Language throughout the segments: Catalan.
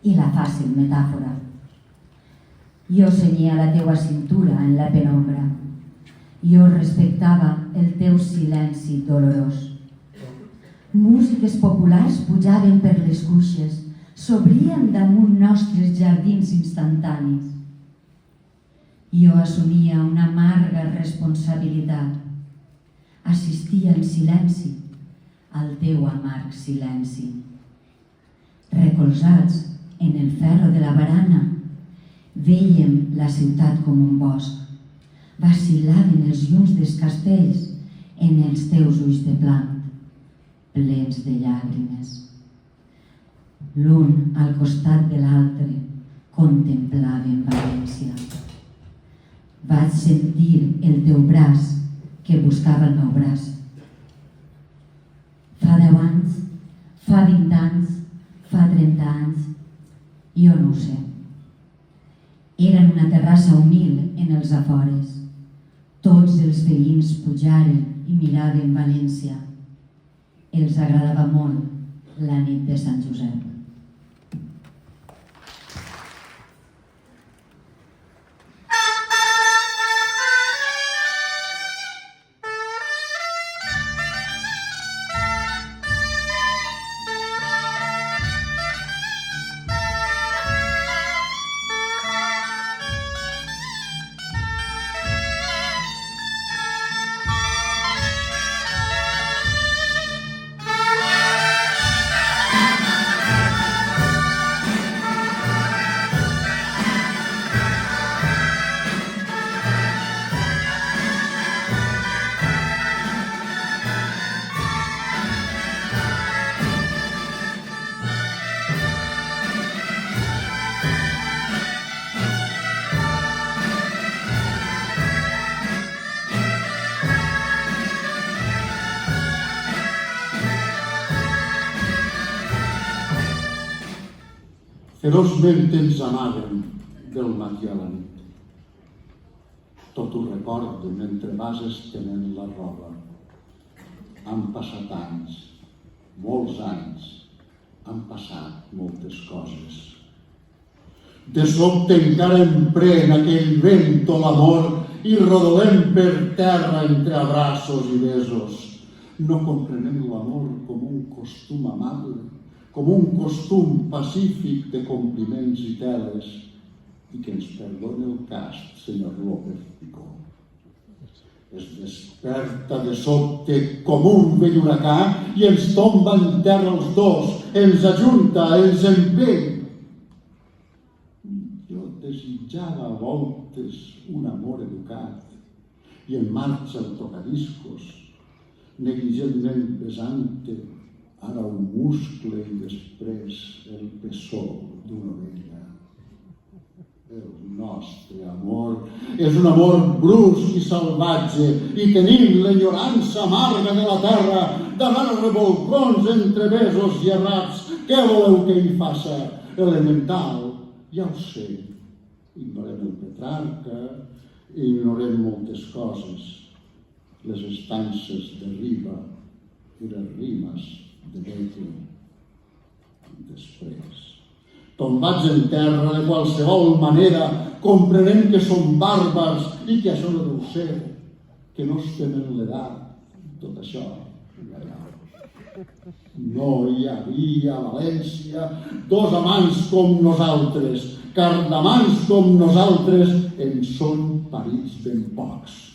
i la fàcil metàfora. Jo cenyia la teua cintura en la penombra. Jo respectava el teu silenci dolorós. Músiques populars pujaven per les cuixes, s'obrien damunt nostres jardins instantanis. Jo assumia una amarga responsabilitat. Assistia en silenci al teu amarg silenci. Recolzats en el ferro de la barana, vèiem la ciutat com un bosc. Vacil·laven els llums dels castells en els teus ulls de blanc, plens de llàgrimes. L'un al costat de l'altre contemplaven València. Vaig sentir el teu braç que buscava el meu braç. Fa 10 anys, fa 20 anys, fa 30 anys, jo no ho sé. Era en una terrassa humil en els afores. Tots els veïns pujaren i miraven València. Els agradava molt la nit de Sant Josep. Feroçment ens amaguen del matí a la nit. Tot ho recordo mentre vas estenent la roba. Han passat anys, molts anys, han passat moltes coses. De sobte encara empren aquell vento l'amor i rodolem per terra entre abraços i besos. No comprenem l'amor com un costum amable, com un costum pacífic de compliments i teles, i que ens perdoni el cast, senyor López Picó. Es desperta de sobte com un vell huracà i ens tomba en terra els dos, ens ajunta, ens empeny. Jo desitjava a voltes un amor educat i en marxa el tocadiscos, negligentment besant-te, ara un muscle i després el pessó d'una ovella. El nostre amor és un amor brusc i salvatge i tenim l'enyorança amarga de la terra davant els revolcons entre besos i errats. Què voleu que hi faça? Elemental, ja ho sé. Ignorem el Petrarca, ignorem moltes coses. Les estances de Riba i les rimes de Beethoven. Després, tombats en terra de qualsevol manera, comprenem que som bàrbars i que això no deu ser, que no estem en l'edat, tot això. No hi havia a València dos amants com nosaltres, car d'amants com nosaltres en són parits ben pocs.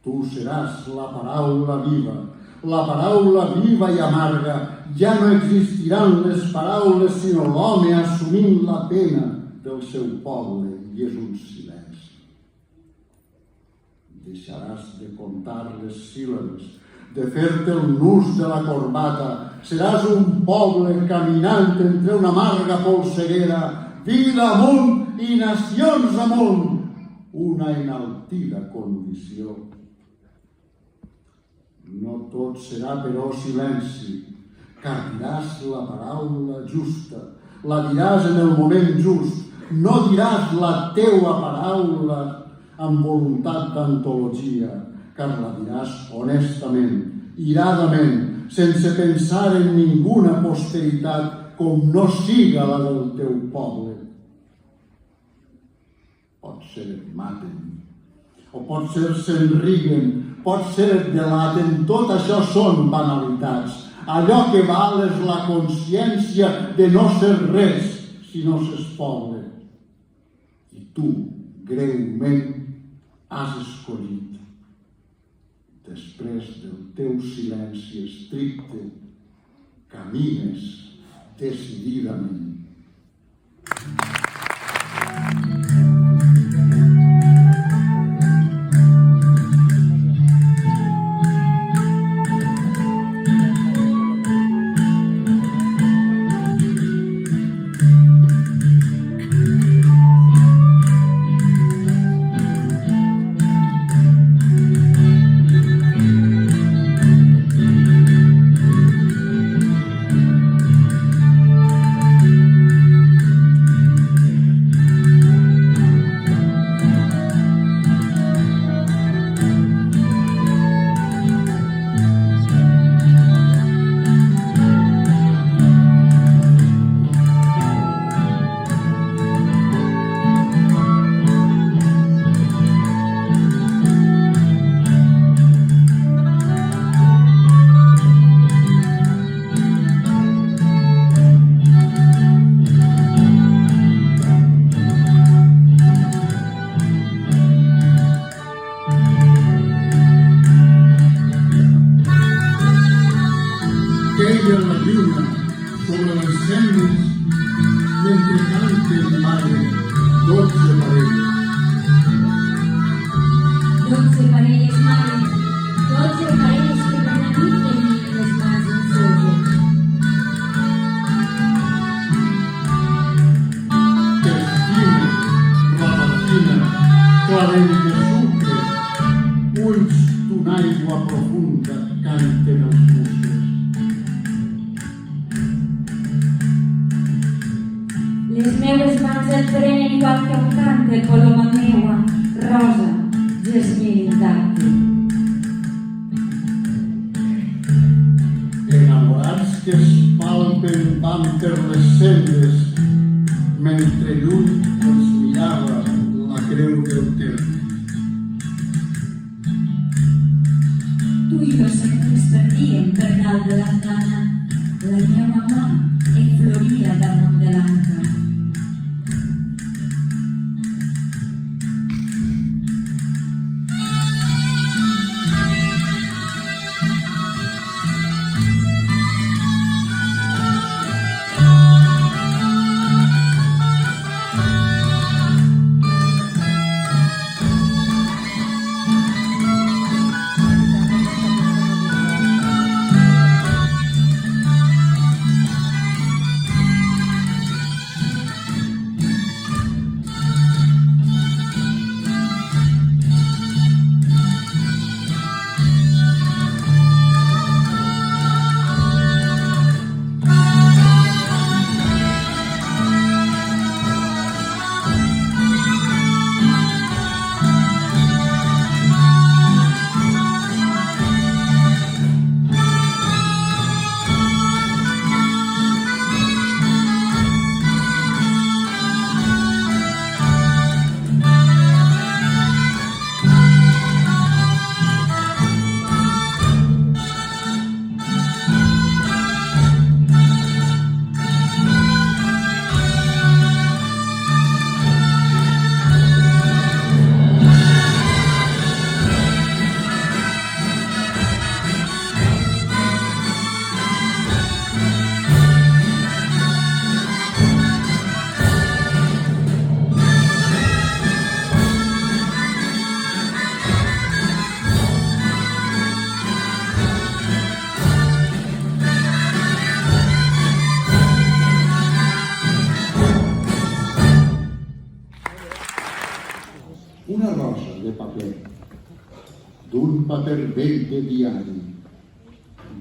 Tu seràs la paraula viva i amarga. Ja no existiran les paraules, sinó l'home assumint la pena del seu poble, i és un silenci. Deixaràs de comptar les síl·labes, de fer-te el nus de la corbata. Seràs un poble caminant entre una amarga polseguera, vida amunt i nacions amunt, una enaltida condició. No tot serà, però, silenci, car diràs la paraula justa, la diràs en el moment just, no diràs la teua paraula amb voluntat d'antologia, car la diràs honestament, iradament, sense pensar en ninguna posteritat com no siga la del teu poble. Pot ser et maten, o pot ser s'enriguen, pot ser et delaten, tot això són banalitats. Allò que val és la consciència de no ser res si no s'és poble. I tu, greument, has escollit, després del teu silenci estricte, camines decididament. Queia la lluna sobre les cendres mentre canten mare 12 parelles. 12 parelles, mare, 12 parelles que per la nit tenien les mans enceses. Testina, roba fina, clavell de sucre, ulls d'una aigua profunda canten els muscles. Les meues mans et prenen igual que un cante, coloma meua, rosa, gesmir intacte. Enamorats que es palpen van per les sendes, mentre lluny els mirava la creu del temps. Tu i jo sempre ens perdíem per dalt de l'andana, la meva mà enfloria damunt de l'anca. d'un paper vell de diari,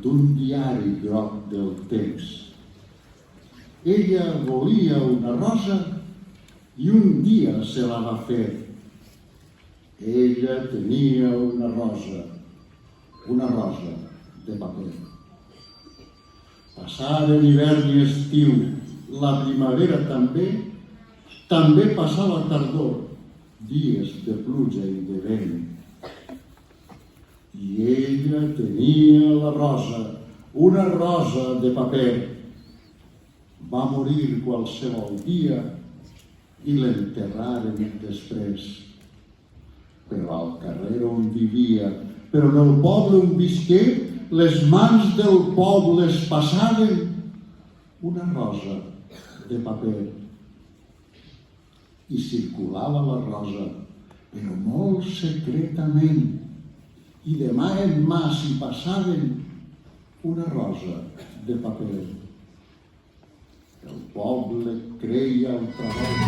d'un diari groc del text. Ella volia una rosa i un dia se la va fer. Ella tenia una rosa de paper. Passaren hivern i estiu, la primavera també passà la tardor, dies de pluja i de vent. I ella tenia la rosa, una rosa de paper. Va morir qualsevol dia i l'enterraren després. Però al carrer on vivia, però en el poble on visqué, les mans del poble es passaven una rosa de paper. I circulava la rosa, però molt secretament, i de mà en mà s'hi passaven una rosa de paper. El poble creia el treball.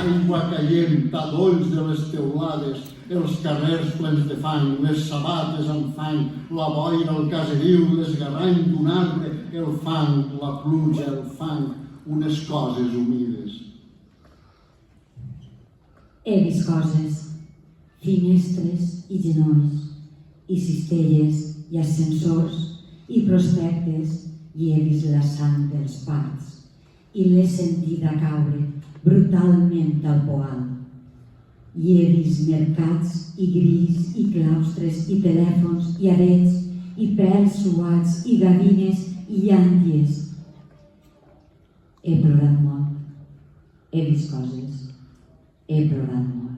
Aigua caient, talons de les teulades, els carrers plens de fang, les sabates amb fang, la boira al caseriu, l'esgarrany d'un arbre, el fang, la pluja, el fang, unes coses humides. He vist coses, finestres i genolls, i cistelles i ascensors i prospectes, i he vist la sang dels parts, i l'he sentida caure brutalment al poal. I he vist mercats i grills i claustres i telèfons i arets i pèls suats i gavines i llànties. He plorat molt, he vist coses, he plorat molt.